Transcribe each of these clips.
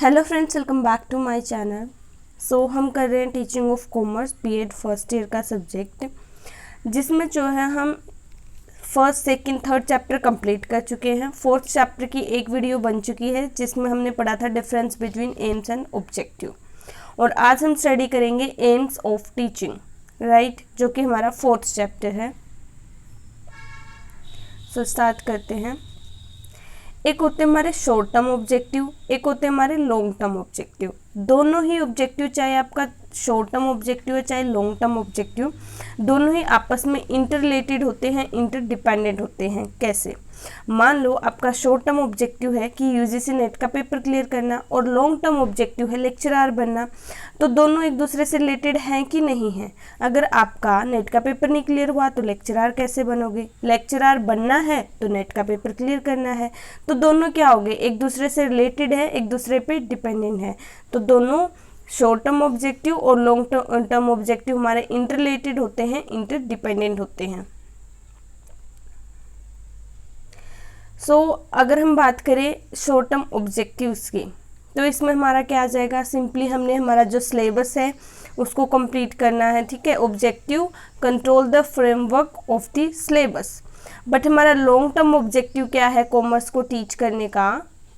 Hello friends, welcome back to my channel. हम कर रहे हैं teaching of commerce BEd first year का सब्जेक्ट, जिसमें जो है हम first second third chapter complete कर चुके हैं। फोर्थ चैप्टर की एक वीडियो बन चुकी है जिसमें हमने पढ़ा था difference between AIIMS and objective, और आज हम स्टडी करेंगे एम्स ऑफ टीचिंग, राइट, जो कि हमारा फोर्थ चैप्टर है। स्टार्ट करते हैं। एक होते हमारे शॉर्ट टर्म ऑब्जेक्टिव, एक होते हमारे लॉन्ग टर्म ऑब्जेक्टिव। दोनों ही ऑब्जेक्टिव, चाहे आपका शॉर्ट टर्म ऑब्जेक्टिव है चाहे लॉन्ग टर्म ऑब्जेक्टिव, दोनों ही आपस में इंटर रिलेटेड होते हैं, इंटरडिपेंडेंट होते हैं। कैसे? मान लो आपका शॉर्ट टर्म ऑब्जेक्टिव है कि यूजीसी नेट का पेपर क्लियर करना, और लॉन्ग टर्म ऑब्जेक्टिव है लेक्चरर बनना, तो दोनों एक दूसरे से रिलेटेड हैं कि नहीं है? अगर आपका नेट का पेपर नहीं क्लियर हुआ तो लेक्चरर कैसे बनोगे? लेक्चरर बनना है तो नेट का पेपर क्लियर करना है, तो दोनों क्या हो गए? एक दूसरे से रिलेटेड है, एक दूसरे पे डिपेंडेंट है। तो दोनों शॉर्ट टर्म ऑब्जेक्टिव और लॉन्ग टर्म ऑब्जेक्टिव हमारे इंटर रिलेटेड होते हैं, इंटरडिपेंडेंट होते हैं। अगर हम बात करें शॉर्ट टर्म ऑब्जेक्टिव्स की, तो इसमें हमारा क्या आ जाएगा? सिंपली हमने हमारा जो सिलेबस है उसको कंप्लीट करना है, ठीक है। Objective control the framework of the syllabus. But हमारा लॉन्ग टर्म ऑब्जेक्टिव क्या है कॉमर्स को टीच करने का,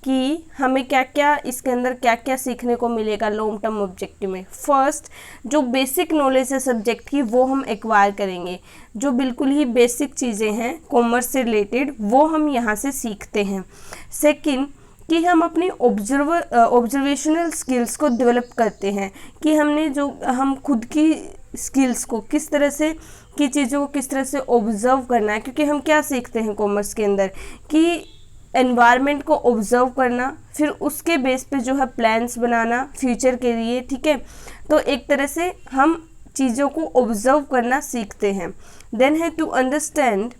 कि हमें क्या क्या इसके अंदर क्या क्या सीखने को मिलेगा लॉन्ग टर्म ऑब्जेक्टिव में। फर्स्ट, जो बेसिक नॉलेज है सब्जेक्ट की वो हम एक्वायर करेंगे। जो बिल्कुल ही बेसिक चीज़ें हैं कॉमर्स से रिलेटेड वो हम यहाँ से सीखते हैं। सेकंड, कि हम अपनी ऑब्जर्वेशनल स्किल्स को डेवलप करते हैं, कि हमने जो हम खुद की स्किल्स को किस तरह से, की चीज़ों को किस तरह से ऑब्जर्व करना है। क्योंकि हम क्या सीखते हैं कॉमर्स के अंदर कि एनवायरनमेंट को ऑब्जर्व करना, फिर उसके बेस पे जो है प्लान्स बनाना फ्यूचर के लिए, ठीक है। तो एक तरह से हम चीज़ों को ऑब्जर्व करना सीखते हैं। देन है to understand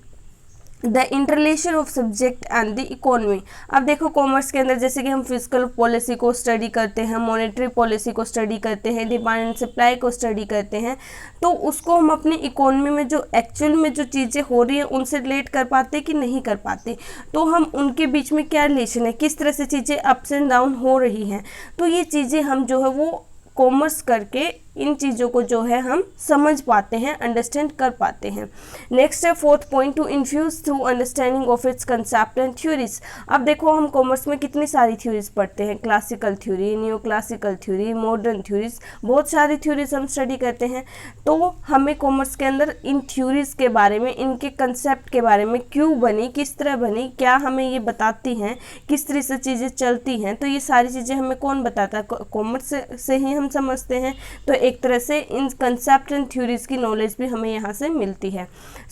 the interrelation of subject and the economy. अब देखो कॉमर्स के अंदर जैसे कि हम फिजिकल पॉलिसी को स्टडी करते हैं, मॉनेटरी पॉलिसी को स्टडी करते हैं, डिमांड एंड सप्लाई को स्टडी करते हैं, तो उसको हम अपनी इकोनॉमी में जो एक्चुअल में जो चीज़ें हो रही हैं उनसे रिलेट कर पाते कि नहीं कर पाते, तो हम उनके बीच में क्या रिलेशन है, किस तरह से चीज़ें अप्स एंड डाउन हो रही हैं, तो ये चीज़ें हम जो है वो कॉमर्स करके इन चीज़ों को जो है हम समझ पाते हैं, अंडरस्टैंड कर पाते हैं। नेक्स्ट है fourth point, to infuse through understanding of its concept and theories. अब देखो हम कॉमर्स में कितनी सारी थ्योरीज पढ़ते हैं, classical theory, new classical theory, modern theories, बहुत सारी थ्योरीज हम स्टडी करते हैं। तो हमें कॉमर्स के अंदर इन थ्योरीज के बारे में, इनके कंसेप्ट के बारे में, क्यों बनी, किस तरह बनी, क्या हमें ये बताती हैं, किस तरह से चीज़ें चलती हैं, तो ये सारी चीज़ें हमें कौन बताता है? कॉमर्स से ही हम समझते हैं। तो एक तरह से इन कंसेप्ट एंड थ्योरीज की नॉलेज भी हमें यहाँ से मिलती है।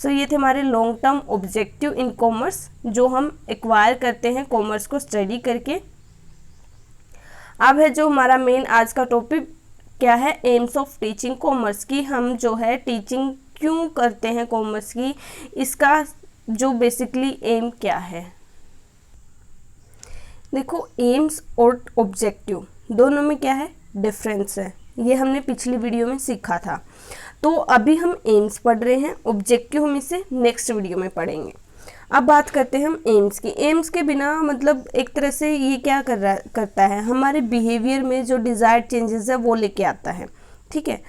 ये थे हमारे long term objective in commerce जो हम एक्वायर करते हैं कॉमर्स को स्टडी करके। अब है जो हमारा मेन आज का टॉपिक क्या है, एम्स ऑफ टीचिंग कॉमर्स की। हम जो है टीचिंग क्यों करते हैं कॉमर्स की, इसका जो बेसिकली एम क्या है। देखो एम्स और ऑब्जेक्टिव दोनों में क्या है, डिफरेंस है। ये हमने पिछली वीडियो में सीखा था। तो अभी हम एम्स पढ़ रहे हैं, ऑब्जेक्टिव हम इसे नेक्स्ट वीडियो में पढ़ेंगे। अब बात करते हैं हम एम्स की। एम्स के बिना मतलब एक तरह से ये क्या करता है, हमारे बिहेवियर में जो डिज़ायर्ड चेंजेस है वो लेके आता है, ठीक है।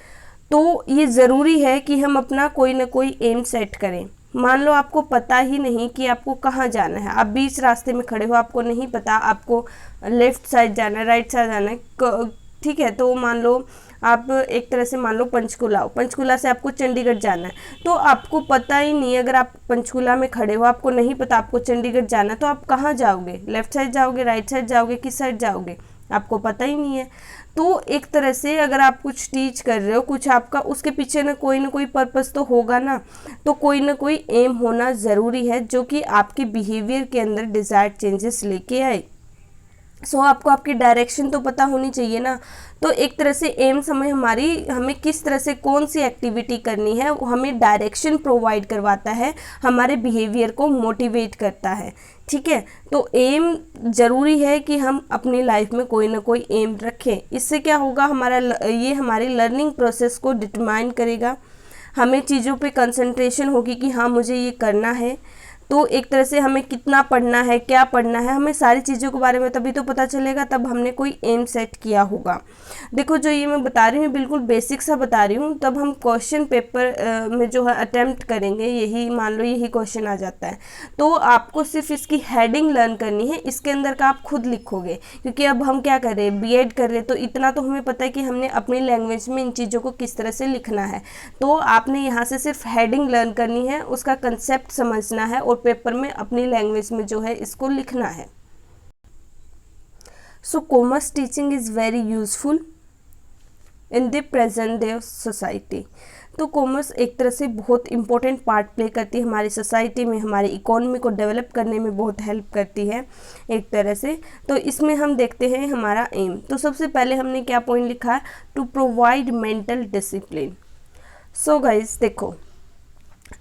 तो ये ज़रूरी है कि हम अपना कोई ना कोई एम सेट करें। मान लो आपको पता ही नहीं कि आपको कहाँ जाना है, आप बीच रास्ते में खड़े हो, आपको नहीं पता आपको लेफ़्ट साइड जाना है, राइट साइड जाना है, ठीक है। तो मान लो आप एक तरह से मान लो पंचकुला हो, पंचकुला से आपको चंडीगढ़ जाना है, तो आपको पता ही नहीं, अगर आप पंचकुला में खड़े हो आपको नहीं पता आपको चंडीगढ़ जाना है, तो आप कहाँ जाओगे? लेफ़्ट साइड जाओगे, राइट साइड जाओगे, किस साइड जाओगे? आपको पता ही नहीं है। तो एक तरह से अगर आप कुछ टीच कर रहे हो, कुछ आपका उसके पीछे ना कोई पर्पस तो होगा ना, तो कोई ना कोई एम होना ज़रूरी है जो कि आपके बिहेवियर के अंदर डिज़ायर्ड चेंजेस लेके आए। आपको आपकी डायरेक्शन तो पता होनी चाहिए ना। तो एक तरह से एम्स हमें किस तरह से कौन सी एक्टिविटी करनी है वो हमें डायरेक्शन प्रोवाइड करवाता है, हमारे बिहेवियर को मोटिवेट करता है, ठीक है। तो एम ज़रूरी है कि हम अपनी लाइफ में कोई ना कोई एम रखें। इससे क्या होगा, ये हमारी लर्निंग प्रोसेस को डिटरमाइन करेगा, हमें चीज़ों पे कंसंट्रेशन होगी कि हाँ मुझे ये करना है। तो एक तरह से हमें कितना पढ़ना है, क्या पढ़ना है, हमें सारी चीज़ों के बारे में तभी तो पता चलेगा, तब हमने कोई एम सेट किया होगा। देखो जो ये मैं बता रही हूँ बिल्कुल बेसिक सा बता रही हूँ, तब हम क्वेश्चन पेपर में जो है अटेम्प्ट करेंगे, यही मान लो यही क्वेश्चन आ जाता है, तो आपको सिर्फ इसकी हेडिंग लर्न करनी है, इसके अंदर का आप खुद लिखोगे, क्योंकि अब हम क्या कर रहे हैं, बीएड कर रहे हैं, तो इतना तो हमें पता है कि हमने अपनी लैंग्वेज में इन चीज़ों को किस तरह से लिखना है। तो आपने यहाँ से सिर्फ हेडिंग लर्न करनी है, उसका कंसेप्ट समझना है और पेपर में अपनी लैंग्वेज में जो है इसको लिखना है। सो commerce teaching is very useful in the present day society. तो कॉमर्स एक तरह से बहुत इंपॉर्टेंट पार्ट प्ले करती है हमारी सोसाइटी में, हमारी इकोनॉमी को डेवलप करने में बहुत हेल्प करती है एक तरह से। तो इसमें हम देखते हैं हमारा एम। तो सबसे पहले हमने क्या पॉइंट लिखा है, to provide mental discipline. So guys देखो,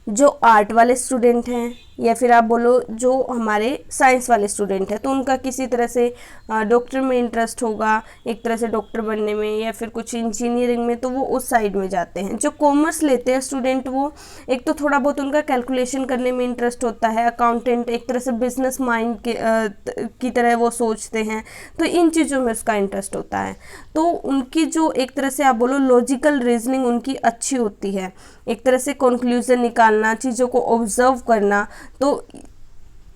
जो आर्ट वाले स्टूडेंट हैं या फिर आप बोलो जो हमारे साइंस वाले स्टूडेंट हैं, तो उनका किसी तरह से डॉक्टर में इंटरेस्ट होगा, एक तरह से डॉक्टर बनने में या फिर कुछ इंजीनियरिंग में, तो वो उस साइड में जाते हैं। जो कॉमर्स लेते हैं स्टूडेंट, वो एक तो थोड़ा बहुत उनका कैलकुलेशन करने में इंटरेस्ट होता है, अकाउंटेंट एक तरह से बिजनेस माइंड की तरह वो सोचते हैं, तो इन चीज़ों में उसका इंटरेस्ट होता है। तो उनकी जो एक तरह से आप बोलो लॉजिकल रीजनिंग उनकी अच्छी होती है, एक तरह से कंक्लूजन निकालना, चीज़ों को ऑब्जर्व करना, तो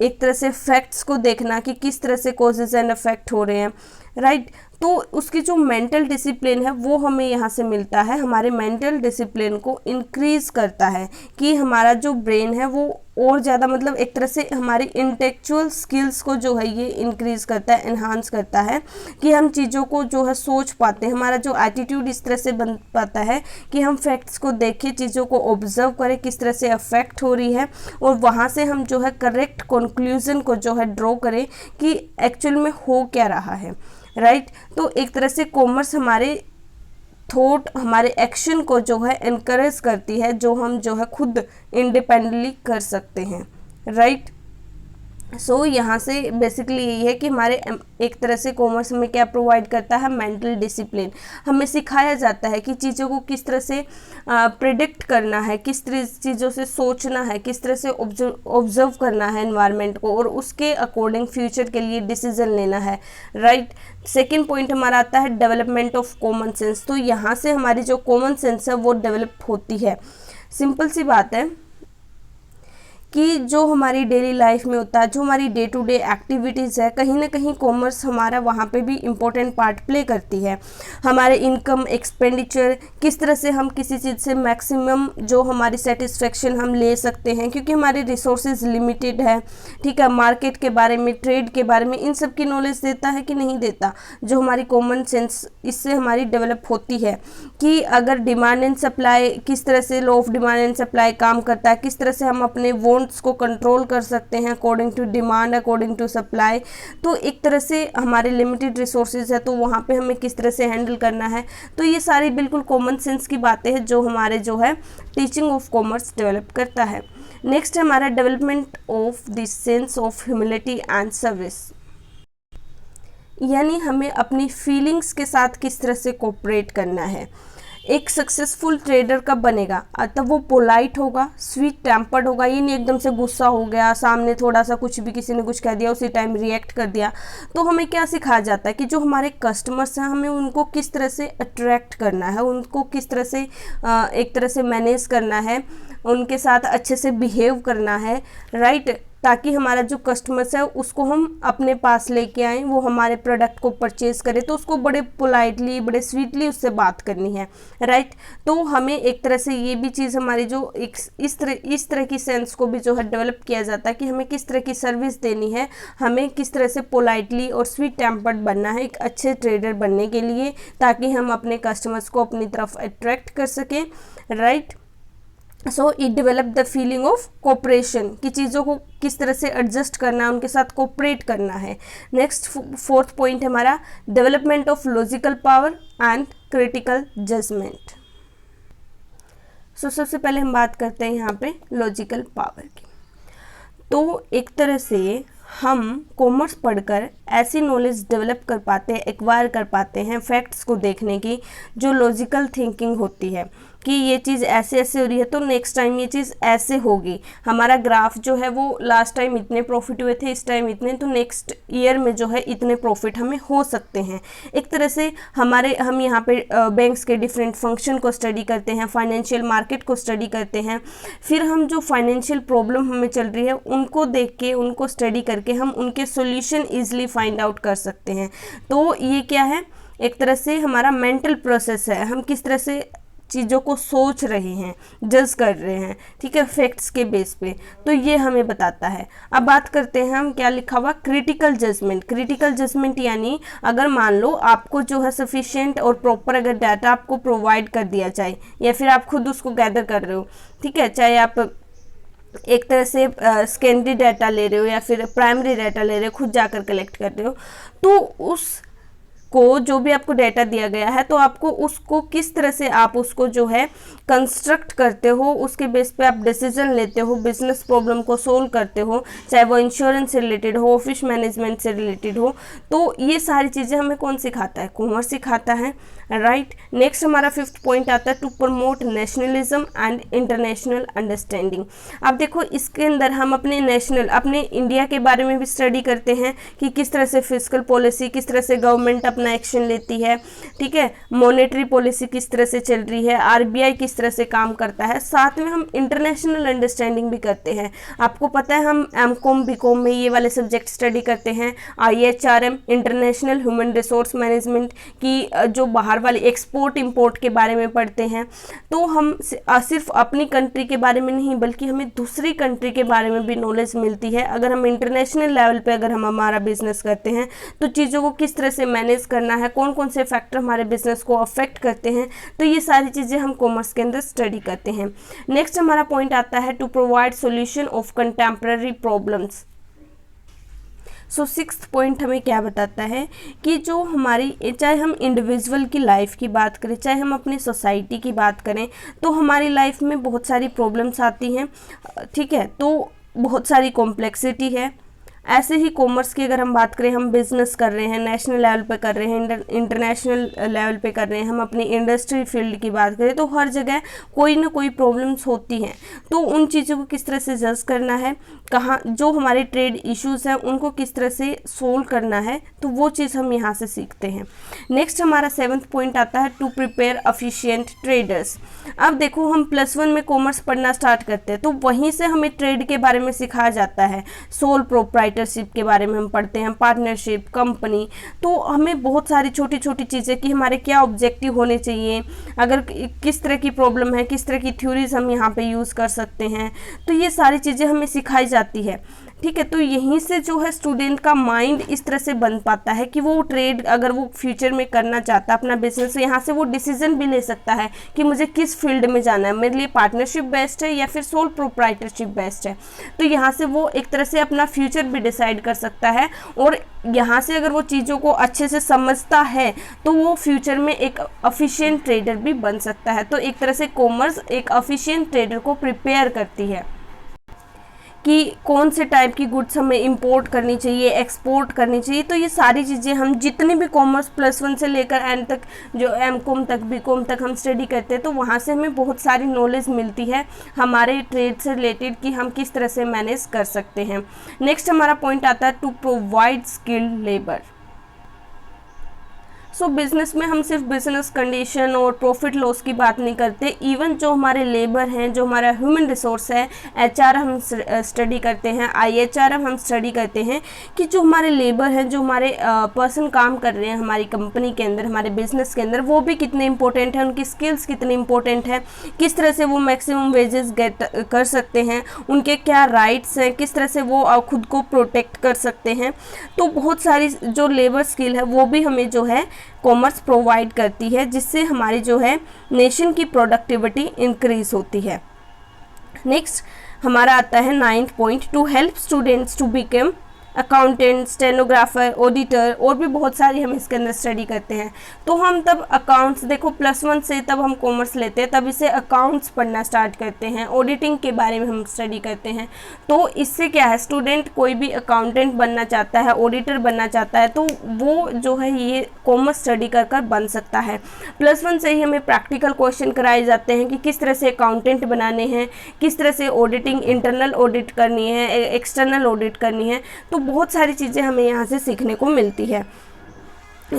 एक तरह से फैक्ट्स को देखना कि किस तरह से कॉजेज एंड इफेक्ट हो रहे हैं, राइट। तो उसकी जो मेंटल डिसिप्लिन है वो हमें यहाँ से मिलता है, हमारे मेंटल डिसिप्लिन को इंक्रीज करता है कि हमारा जो ब्रेन है वो और ज़्यादा मतलब एक तरह से हमारी इंटेलेक्चुअल स्किल्स को जो है ये इंक्रीज करता है, एनहांस करता है कि हम चीज़ों को जो है सोच पाते हैं, हमारा जो एटीट्यूड इस तरह से बन पाता है कि हम फैक्ट्स को देखें, चीज़ों को ऑब्जर्व करें किस तरह से अफेक्ट हो रही है, और वहाँ से हम जो है करेक्ट कंक्लूजन को जो है ड्रॉ करें कि एक्चुअल में हो क्या रहा है, राइट। तो एक तरह से कॉमर्स हमारे थॉट, हमारे एक्शन को जो है इनकरेज करती है, जो हम जो है खुद इंडिपेंडेंटली कर सकते हैं, राइट। सो यहाँ से बेसिकली यही है कि हमारे एक तरह से कॉमर्स हमें क्या प्रोवाइड करता है, मेंटल डिसिप्लिन। हमें सिखाया जाता है कि चीज़ों को किस तरह से प्रिडिक्ट करना है, किस तरह चीज़ों से सोचना है, किस तरह से ऑब्जर्व करना है एनवायरनमेंट को, और उसके अकॉर्डिंग फ्यूचर के लिए डिसीजन लेना है, राइट। सेकेंड पॉइंट हमारा आता है डेवलपमेंट ऑफ कॉमन सेंस। तो यहाँ से हमारी जो कॉमन सेंस है वो डेवलप होती है। सिंपल सी बात है कि जो हमारी डेली लाइफ में होता है, जो हमारी डे टू डे एक्टिविटीज़ है, कहीं ना कहीं कॉमर्स हमारा वहाँ पे भी इम्पोर्टेंट पार्ट प्ले करती है। हमारे इनकम, एक्सपेंडिचर, किस तरह से हम किसी चीज़ से मैक्सिमम जो हमारी सेटिस्फेक्शन हम ले सकते हैं, क्योंकि हमारे रिसोर्सेज लिमिटेड है, ठीक है। मार्केट के बारे में, ट्रेड के बारे में, इन सब की नॉलेज देता है कि नहीं देता, जो हमारी कॉमन सेंस इससे हमारी डेवलप होती है कि अगर डिमांड एंड सप्लाई, किस तरह से law of demand and supply काम करता है, किस तरह से हम अपने को कंट्रोल कर सकते हैं according to demand, according to supply. तो एक तरह से हमारे लिमिटेड रिसोर्सेज है, तो वहाँ पे हमें किस तरह से हैंडल करना है। तो ये सारी बिल्कुल कॉमन सेंस की बातें हैं जो हमारे जो है टीचिंग ऑफ कॉमर्स डेवलप करता है। नेक्स्ट है हमारा development of the sense of humility and service, यानी हमें अपनी फीलिंग्स के साथ किस तरह से कोऑपरेट करना है। एक सक्सेसफुल ट्रेडर कब बनेगा, तब वो पोलाइट होगा, स्वीट टेम्पर्ड होगा, ये नहीं एकदम से गुस्सा हो गया, सामने थोड़ा सा कुछ भी किसी ने कुछ कह दिया उसी टाइम रिएक्ट कर दिया। तो हमें क्या सिखाया जाता है कि जो हमारे कस्टमर्स हैं हमें उनको किस तरह से अट्रैक्ट करना है, उनको किस तरह से एक तरह से मैनेज करना है, उनके साथ अच्छे से बिहेव करना है, राइट, ताकि हमारा जो कस्टमर्स है उसको हम अपने पास लेके आएँ, वो हमारे प्रोडक्ट को परचेज़ करे, तो उसको बड़े पोलाइटली, बड़े स्वीटली उससे बात करनी है, राइट। तो हमें एक तरह से ये भी चीज़ हमारी जो एक इस तरह की सेंस को भी जो है डेवलप किया जाता है कि हमें किस तरह की सर्विस देनी है, हमें किस तरह से पोलाइटली और स्वीट टेम्पर्ड बनना है एक अच्छे ट्रेडर बनने के लिए, ताकि हम अपने कस्टमर्स को अपनी तरफ अट्रैक्ट कर सकें, right. So it develop the feeling of cooperation, कि चीज़ों को किस तरह से एडजस्ट करना है, उनके साथ कोऑपरेट करना है। नेक्स्ट फोर्थ पॉइंट है हमारा development of logical power and critical judgement. So सबसे पहले हम बात करते हैं यहाँ पे लॉजिकल पावर की। तो एक तरह से हम कॉमर्स पढ़कर ऐसी नॉलेज डेवलप कर पाते हैं, एक्वायर कर पाते हैं फैक्ट्स को देखने की, जो लॉजिकल थिंकिंग होती है, कि ये चीज़ ऐसे ऐसे हो रही है तो नेक्स्ट टाइम ये चीज़ ऐसे होगी, हमारा ग्राफ जो है वो लास्ट टाइम इतने प्रॉफिट हुए थे, इस टाइम इतने, तो नेक्स्ट ईयर में जो है इतने प्रॉफिट हमें हो सकते हैं। एक तरह से हम यहाँ पे बैंक्स के डिफरेंट फंक्शन को स्टडी करते हैं, फाइनेंशियल मार्केट को स्टडी करते हैं, फिर हम जो फाइनेंशियल प्रॉब्लम हमें चल रही है उनको देख के, उनको स्टडी करके हम उनके सॉल्यूशन ईजिली फाइंड आउट कर सकते हैं। तो ये क्या है, एक तरह से हमारा मेंटल प्रोसेस है, हम किस तरह से चीज़ों को सोच रहे हैं, जज कर रहे हैं, ठीक है, फैक्ट्स के बेस पे, तो ये हमें बताता है। अब बात करते हैं हम, क्या लिखा हुआ, क्रिटिकल जजमेंट। क्रिटिकल जजमेंट यानी अगर मान लो आपको जो है सफिशिएंट और प्रॉपर अगर डाटा आपको प्रोवाइड कर दिया जाए, या फिर आप खुद उसको गैदर कर रहे हो, ठीक है, चाहे आप एक तरह से सेकेंडरी डाटा ले रहे हो या फिर प्राइमरी डाटा ले रहे हो, खुद जाकर कलेक्ट कर रहे हो, तो उस को जो भी आपको डाटा दिया गया है तो आपको उसको किस तरह से आप उसको जो है कंस्ट्रक्ट करते हो, उसके बेस पे आप डिसीजन लेते हो, बिजनेस प्रॉब्लम को सोल्व करते हो, चाहे वो इंश्योरेंस से रिलेटेड हो, ऑफिस मैनेजमेंट से रिलेटेड हो, तो ये सारी चीज़ें हमें कौन सिखाता है, कॉमर्स सिखाता है, राइट। नेक्स्ट हमारा 5th पॉइंट आता है, to promote nationalism and international understanding. अब देखो इसके अंदर हम अपने नेशनल, अपने इंडिया के बारे में भी स्टडी करते हैं कि किस तरह से फिजिकल पॉलिसी, किस तरह से गवर्नमेंट अपना एक्शन लेती है, ठीक है, मॉनेटरी पॉलिसी किस तरह से चल रही है, आरबीआई किस तरह से काम करता है, साथ में हम इंटरनेशनल अंडरस्टैंडिंग भी करते हैं। आपको पता है हम एमकॉम बीकॉम में ये वाले सब्जेक्ट स्टडी करते हैं, IHRM international human resource management की जो बाहर वाले एक्सपोर्ट इंपोर्ट के बारे में पढ़ते हैं। तो हम सिर्फ अपनी कंट्री के बारे में नहीं बल्कि हमें दूसरी कंट्री के बारे में भी नॉलेज मिलती है। अगर हम इंटरनेशनल लेवल पे अगर हम हमारा बिजनेस करते हैं तो चीज़ों को किस तरह से मैनेज करना है, कौन कौन से फैक्टर हमारे बिजनेस को अफेक्ट करते हैं, तो ये सारी चीज़ें हम कॉमर्स के अंदर स्टडी करते हैं। नेक्स्ट हमारा पॉइंट आता है, to provide solution of contemporary problems. So 6th point हमें क्या बताता है कि जो हमारी, चाहे हम इंडिविजुअल की लाइफ की बात करें, चाहे हम अपनी सोसाइटी की बात करें, तो हमारी लाइफ में बहुत सारी प्रॉब्लम्स आती हैं, ठीक है, तो बहुत सारी कॉम्प्लेक्सिटी है। ऐसे ही कॉमर्स की अगर हम बात करें, हम बिजनेस कर रहे हैं, नेशनल लेवल पे कर रहे हैं, इंटरनेशनल लेवल पे कर रहे हैं, हम अपनी इंडस्ट्री फील्ड की बात करें, तो हर जगह कोई ना कोई प्रॉब्लम्स होती हैं। तो उन चीज़ों को किस तरह से जज करना है, कहाँ जो हमारे ट्रेड इश्यूज़ हैं उनको किस तरह से सोल्व करना है, तो वो चीज़ हम यहाँ से सीखते हैं। नेक्स्ट हमारा 7th पॉइंट आता है, टू प्रिपेयर एफिशिएंट ट्रेडर्स। अब देखो हम +1 में कॉमर्स पढ़ना स्टार्ट करते हैं तो वहीं से हमें ट्रेड के बारे में सिखाया जाता है, सोल प्रोप्राइटरशिप के बारे में हम पढ़ते हैं, पार्टनरशिप, कंपनी, तो हमें बहुत सारी छोटी छोटी चीज़ें कि हमारे क्या ऑब्जेक्टिव होने चाहिए, अगर किस तरह की प्रॉब्लम है, किस तरह की थ्योरीज हम यहाँ पे यूज़ कर सकते हैं, तो ये सारी चीज़ें हमें सिखाई जाती है, ठीक है। तो यहीं से जो है स्टूडेंट का माइंड इस तरह से बन पाता है कि वो ट्रेड अगर वो फ्यूचर में करना चाहता है अपना बिजनेस, यहाँ से वो डिसीजन भी ले सकता है कि मुझे किस फील्ड में जाना है, मेरे लिए पार्टनरशिप बेस्ट है या फिर सोल प्रोप्राइटरशिप बेस्ट है। तो यहाँ से वो एक तरह से अपना फ्यूचर भी डिसाइड कर सकता है, और यहाँ से अगर वो चीज़ों को अच्छे से समझता है तो वो फ्यूचर में एक एफिशिएंट ट्रेडर भी बन सकता है। तो एक तरह से कॉमर्स एक एफिशिएंट ट्रेडर को प्रिपेयर करती है कि कौन से टाइप की गुड्स हमें इंपोर्ट करनी चाहिए, एक्सपोर्ट करनी चाहिए। तो ये सारी चीज़ें हम जितने भी कॉमर्स +1 से लेकर एंड तक, जो एमकॉम तक, बीकॉम तक हम स्टडी करते हैं, तो वहाँ से हमें बहुत सारी नॉलेज मिलती है हमारे ट्रेड से रिलेटेड कि हम किस तरह से मैनेज कर सकते हैं। नेक्स्ट हमारा पॉइंट आता है, to provide skilled labour. So business में हम सिर्फ बिजनेस कंडीशन और प्रॉफिट लॉस की बात नहीं करते, इवन जो हमारे लेबर हैं, जो हमारा ह्यूमन रिसोर्स है, HR हम स्टडी करते हैं, IHRM हम स्टडी करते हैं कि जो हमारे लेबर हैं, जो हमारे पर्सन काम कर रहे हैं हमारी कंपनी के अंदर, हमारे बिजनेस के अंदर, वो भी कितने इंपॉर्टेंट हैं, उनकी स्किल्स कितनी इंपॉर्टेंट है, किस तरह से वो मैक्सिमम वेजेस गेट कर सकते हैं, उनके क्या राइट्स हैं, किस तरह से वो खुद को प्रोटेक्ट कर सकते हैं। तो बहुत सारी जो लेबर स्किल है वो भी हमें जो है कॉमर्स प्रोवाइड करती है, जिससे हमारी जो है नेशन की प्रोडक्टिविटी इंक्रीज होती है। नेक्स्ट हमारा आता है 9th point, to help students to become accountant, stenographer, auditor और भी बहुत सारी हम इसके अंदर स्टडी करते हैं। तो हम तब अकाउंट्स, देखो +1 से तब हम कॉमर्स लेते हैं, तब इसे अकाउंट्स पढ़ना स्टार्ट करते हैं, ऑडिटिंग के बारे में हम स्टडी करते हैं। तो इससे क्या है, स्टूडेंट कोई भी अकाउंटेंट बनना चाहता है, ऑडिटर बनना चाहता है, तो वो जो है ये कॉमर्स स्टडी कर कर बन सकता है। +1 से ही हमें प्रैक्टिकल क्वेश्चन कराए जाते हैं कि किस तरह से अकाउंटेंट बनाने हैं, किस तरह से ऑडिटिंग, इंटरनल ऑडिट करनी है, एक्सटर्नल ऑडिट करनी है। तो बहुत सारी चीज़ें हमें यहाँ से सीखने को मिलती है।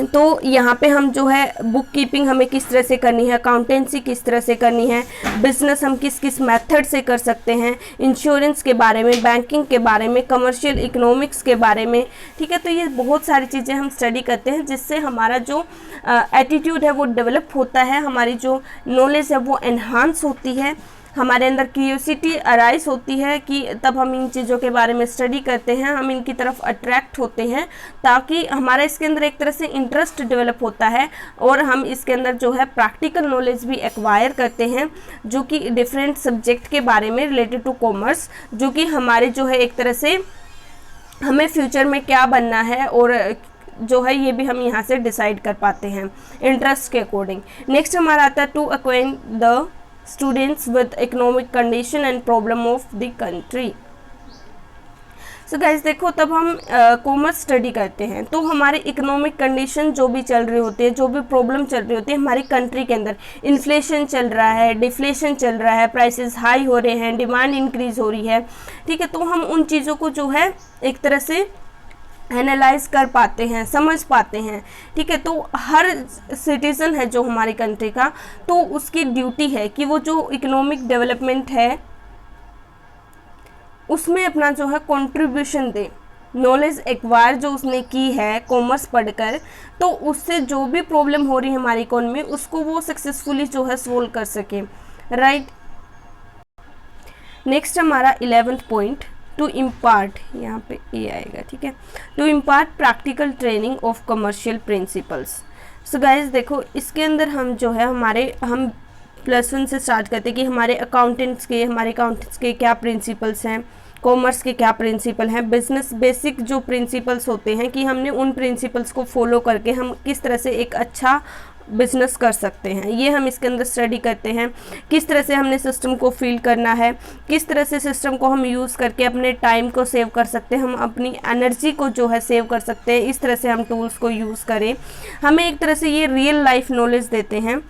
तो यहाँ पे हम जो है बुक कीपिंग हमें किस तरह से करनी है, अकाउंटेंसी किस तरह से करनी है, बिजनेस हम किस किस मेथड से कर सकते हैं, इंश्योरेंस के बारे में, बैंकिंग के बारे में, कमर्शियल इकोनॉमिक्स के बारे में, ठीक है। तो ये बहुत सारी चीज़ें हम स्टडी करते हैं जिससे हमारा जो एटीट्यूड है वो डेवलप होता है, हमारी जो नॉलेज है वो एनहांस होती है, हमारे अंदर क्यूरियोसिटी अराइज होती है कि तब हम इन चीज़ों के बारे में स्टडी करते हैं, हम इनकी तरफ अट्रैक्ट होते हैं, ताकि हमारा इसके अंदर एक तरह से इंटरेस्ट डेवलप होता है और हम इसके अंदर जो है प्रैक्टिकल नॉलेज भी एक्वायर करते हैं, जो कि डिफरेंट सब्जेक्ट के बारे में रिलेटेड टू कॉमर्स, जो कि हमारे जो है एक तरह से हमें फ्यूचर में क्या बनना है और जो है ये भी हम यहाँ से डिसाइड कर पाते हैं इंटरेस्ट के अकॉर्डिंग। नेक्स्ट हमारा आता है to acquire the students with economic condition and problem of the country। So guys देखो, तब हम कॉमर्स स्टडी करते हैं तो हमारे इकोनॉमिक कंडीशन जो भी चल रही होती है, जो भी प्रॉब्लम चल रही होती है हमारी कंट्री के अंदर, इन्फ्लेशन चल रहा है, डिफ्लेशन चल रहा है, प्राइसेस हाई हो रहे हैं, डिमांड इंक्रीज हो रही है, ठीक है। तो हम उन चीज़ों को जो है एक तरह से एनालाइज कर पाते हैं, समझ पाते हैं, ठीक है। तो हर सिटीज़न है जो हमारी कंट्री का, तो उसकी ड्यूटी है कि वो जो इकोनॉमिक डेवलपमेंट है उसमें अपना जो है कंट्रीब्यूशन दे, नॉलेज एक्वायर जो उसने की है कॉमर्स पढ़कर, तो उससे जो भी प्रॉब्लम हो रही है हमारी इकोनॉमी में उसको वो सक्सेसफुली जो है सोल्व कर सके, राइट। नेक्स्ट हमारा 11th पॉइंट, टू इम्पार्ट, यहाँ पे ये आएगा, ठीक है, to impart practical training of commercial principles. So guys देखो, इसके अंदर हम जो है हम +1 से स्टार्ट करते हैं कि हमारे अकाउंटेंट्स के क्या प्रिंसिपल्स हैं, कॉमर्स के क्या प्रिंसिपल हैं, बिजनेस बेसिक जो प्रिंसिपल्स होते हैं कि हमने उन प्रिंसिपल्स को फॉलो करके हम किस तरह से एक अच्छा बिजनेस कर सकते हैं, ये हम इसके अंदर स्टडी करते हैं। किस तरह से हमने सिस्टम को फील करना है, किस तरह से सिस्टम को हम यूज़ करके अपने टाइम को सेव कर सकते हैं, हम अपनी एनर्जी को जो है सेव कर सकते हैं, इस तरह से हम टूल्स को यूज़ करें। हमें एक तरह से ये रियल लाइफ नॉलेज देते हैं।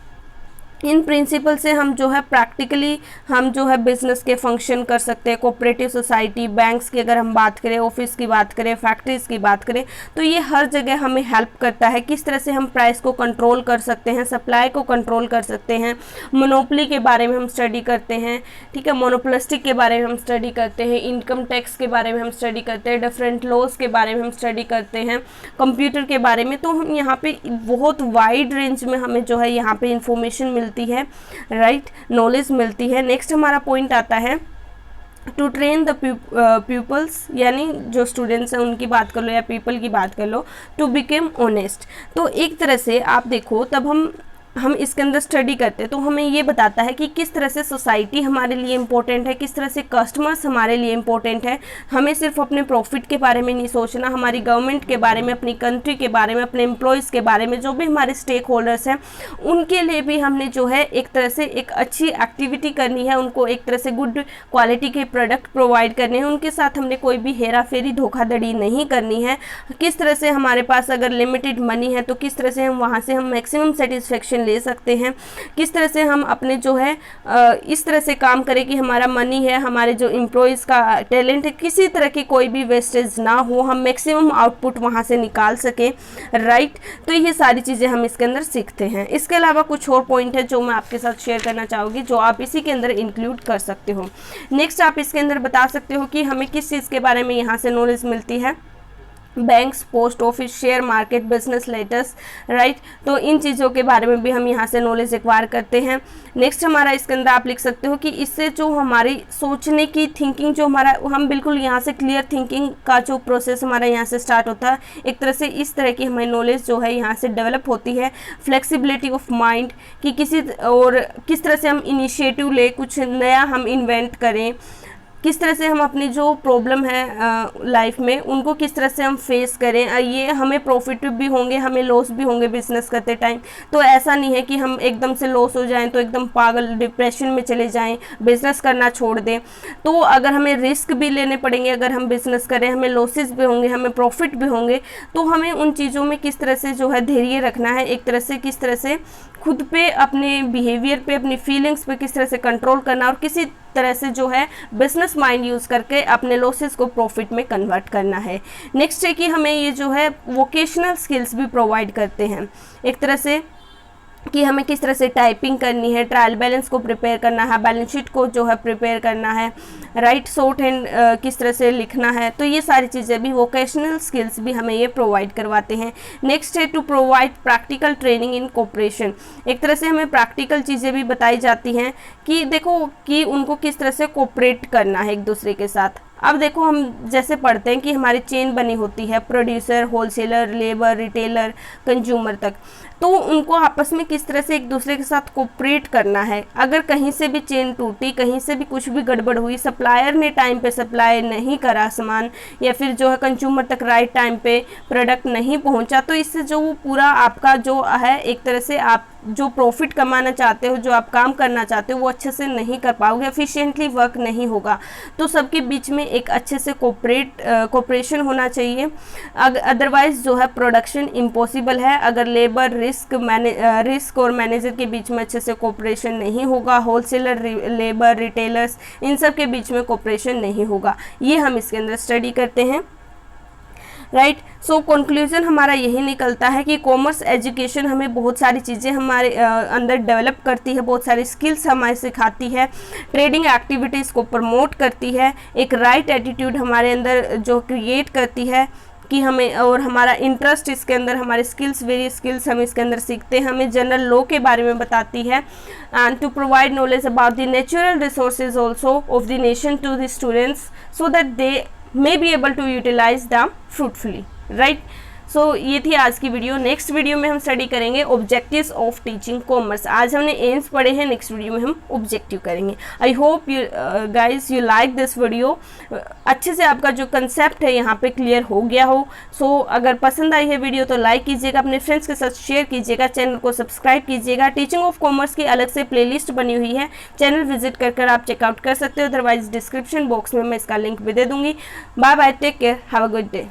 इन प्रिंसिपल से हम जो है प्रैक्टिकली हम जो है बिजनेस के फंक्शन कर सकते हैं, कोऑपरेटिव सोसाइटी, बैंक्स की अगर हम बात करें, ऑफिस की बात करें, फैक्ट्रीज़ की बात करें, तो ये हर जगह हमें हेल्प करता है। किस तरह से हम प्राइस को कंट्रोल कर सकते हैं, सप्लाई को कंट्रोल कर सकते हैं, मोनोपोली के बारे में हम स्टडी करते हैं, ठीक है, मोनोपोलिस्टिक के बारे में हम स्टडी करते हैं, इनकम टैक्स के बारे में हम स्टडी करते हैं, डिफरेंट लॉज के बारे में हम स्टडी करते हैं, कंप्यूटर के बारे में। तो हम यहाँ पे बहुत वाइड रेंज में हमें जो है यहाँ पे इंफॉर्मेशन मिलती है, राइट, नॉलेज मिलती है। नेक्स्ट हमारा पॉइंट आता है टू ट्रेन द पीपल्स, यानी जो स्टूडेंट्स हैं उनकी बात कर लो या पीपल की बात कर लो, टू बिकम ऑनेस्ट। तो एक तरह से आप देखो, तब हम इसके अंदर स्टडी करते हैं तो हमें ये बताता है कि किस तरह से सोसाइटी हमारे लिए इम्पोर्टेंट है, किस तरह से कस्टमर्स हमारे लिए इम्पोर्टेंट है। हमें सिर्फ अपने प्रॉफिट के बारे में नहीं सोचना, हमारी गवर्नमेंट के बारे में, अपनी कंट्री के बारे में, अपने एम्प्लॉयज़ के बारे में, जो भी हमारे स्टेक होल्डर्स हैं उनके लिए भी हमने जो है एक तरह से एक अच्छी एक्टिविटी करनी है, उनको एक तरह से गुड क्वालिटी के प्रोडक्ट प्रोवाइड करने हैं, उनके साथ हमने कोई भी हेरा फेरी धोखाधड़ी नहीं करनी है। किस तरह से हमारे पास अगर लिमिटेड मनी है तो किस तरह से हम वहाँ से हम मैक्सिमम सेटिस्फेक्शन ले सकते हैं, किस तरह से हम अपने जो है इस तरह से काम करें कि हमारा मनी है, हमारे जो एम्प्लॉयज़ का टैलेंट है, किसी तरह की कोई भी वेस्टेज ना हो, हम मैक्सिमम आउटपुट वहाँ से निकाल सकें, राइट। तो ये सारी चीज़ें हम इसके अंदर सीखते हैं। इसके अलावा कुछ और पॉइंट है जो मैं आपके साथ शेयर करना चाहूँगी, जो आप इसी के अंदर इंक्लूड कर सकते हो। नेक्स्ट आप इसके अंदर बता सकते हो कि हमें किस चीज़ के बारे में यहाँ से नॉलेज मिलती है, banks, post office, share market, business letters, right. तो इन चीज़ों के बारे में भी हम यहाँ से नॉलेज एक्वायर करते हैं। नेक्स्ट हमारा इसके अंदर आप लिख सकते हो कि इससे जो हमारी सोचने की थिंकिंग, जो हमारा हम बिल्कुल यहाँ से क्लियर थिंकिंग का जो प्रोसेस हमारा यहाँ से स्टार्ट होता है, एक तरह से इस तरह की हमारी नॉलेज जो है यहाँ से डेवलप होती है। फ्लेक्सिबिलिटी ऑफ माइंड, कि किस तरह से हम इनिशिएटिव ले, कुछ नया हम इन्वेंट करें, किस तरह से हम अपनी जो प्रॉब्लम है लाइफ में उनको किस तरह से हम फेस करें। ये हमें प्रॉफिट भी होंगे, हमें लॉस भी होंगे बिजनेस करते टाइम। तो ऐसा नहीं है कि हम एकदम से लॉस हो जाएं तो एकदम पागल डिप्रेशन में चले जाएं, बिजनेस करना छोड़ दें। तो अगर हमें रिस्क भी लेने पड़ेंगे, अगर हम बिजनेस करें, हमें लॉसेस भी होंगे, हमें प्रॉफिट भी होंगे, तो हमें उन चीज़ों में किस तरह से जो है धैर्य रखना है, एक तरह से किस तरह से खुद पे, अपने बिहेवियर पे, अपनी फीलिंग्स पे किस तरह से कंट्रोल करना और किसी तरह से जो है बिजनेस माइंड यूज़ करके अपने लॉसेस को प्रॉफिट में कन्वर्ट करना है। नेक्स्ट है कि हमें ये जो है वोकेशनल स्किल्स भी प्रोवाइड करते हैं, एक तरह से कि हमें किस तरह से टाइपिंग करनी है, ट्रायल बैलेंस को प्रिपेयर करना है, बैलेंस शीट को जो है प्रिपेयर करना है, राइट शॉर्ट हैंड किस तरह से लिखना है। तो ये सारी चीज़ें भी वोकेशनल स्किल्स भी हमें ये प्रोवाइड करवाते हैं। नेक्स्ट है to provide practical training in cooperation. एक तरह से हमें प्रैक्टिकल चीज़ें भी बताई जाती हैं कि देखो कि उनको किस तरह से कोऑपरेट करना है एक दूसरे के साथ। अब देखो हम जैसे पढ़ते हैं कि हमारी चेन बनी होती है, producer, wholesaler, labour, retailer, consumer तक, तो उनको आपस में किस तरह से एक दूसरे के साथ कोऑपरेट करना है। अगर कहीं से भी चेन टूटी, कहीं से भी कुछ भी गड़बड़ हुई, सप्लायर ने टाइम पे सप्लाई नहीं करा सामान, या फिर जो है कंज्यूमर तक राइट टाइम पे प्रोडक्ट नहीं पहुंचा, तो इससे जो पूरा आपका जो है एक तरह से आप जो प्रॉफिट कमाना चाहते हो, जो आप काम करना चाहते हो, वो अच्छे से नहीं कर पाओगे, एफिशिएंटली वर्क नहीं होगा। तो सबके बीच में एक अच्छे से कोऑपरेशन होना चाहिए, अदरवाइज जो है प्रोडक्शन इम्पॉसिबल है। अगर लेबर, रिस्क और मैनेजर के बीच में अच्छे से कोऑपरेशन नहीं होगा, होलसेलर, लेबर, रिटेलर्स, इन सब के बीच में कोऑपरेशन नहीं होगा। ये हम इसके अंदर स्टडी करते हैं, राइट। सो कंक्लूजन हमारा यही निकलता है कि कॉमर्स एजुकेशन हमें बहुत सारी चीज़ें हमारे अंदर डेवलप करती है, बहुत सारी स्किल्स हमें सिखाती है, ट्रेडिंग एक्टिविटीज़ को प्रमोट करती है, एक राइट एटीट्यूड हमारे अंदर जो क्रिएट करती है कि हमें, और हमारा इंटरेस्ट इसके अंदर, हमारे स्किल्स, वेरियस स्किल्स हम इसके अंदर सीखते हैं, हमें जनरल लॉ के बारे में बताती है, and to provide knowledge about the natural resources also of the nation to the students so that they may be able to utilize them fruitfully, right। सो ये थी आज की वीडियो। नेक्स्ट वीडियो में हम स्टडी करेंगे ऑब्जेक्टिव्स ऑफ टीचिंग कॉमर्स। आज हमने एम्स पढ़े हैं, नेक्स्ट वीडियो में हम ऑब्जेक्टिव करेंगे। I hope you guys you like this video. अच्छे से आपका जो कंसेप्ट है यहाँ पे क्लियर हो गया हो। सो अगर पसंद आई है वीडियो तो लाइक कीजिएगा, अपने फ्रेंड्स के साथ शेयर कीजिएगा, चैनल को सब्सक्राइब कीजिएगा। टीचिंग ऑफ कॉमर्स की अलग से प्लेलिस्ट बनी हुई है, चैनल विजिट कर आप चेकआउट कर सकते हो, अदरवाइज डिस्क्रिप्शन बॉक्स में मैं इसका लिंक भी दे दूंगी। Bye bye, take care, have a good day.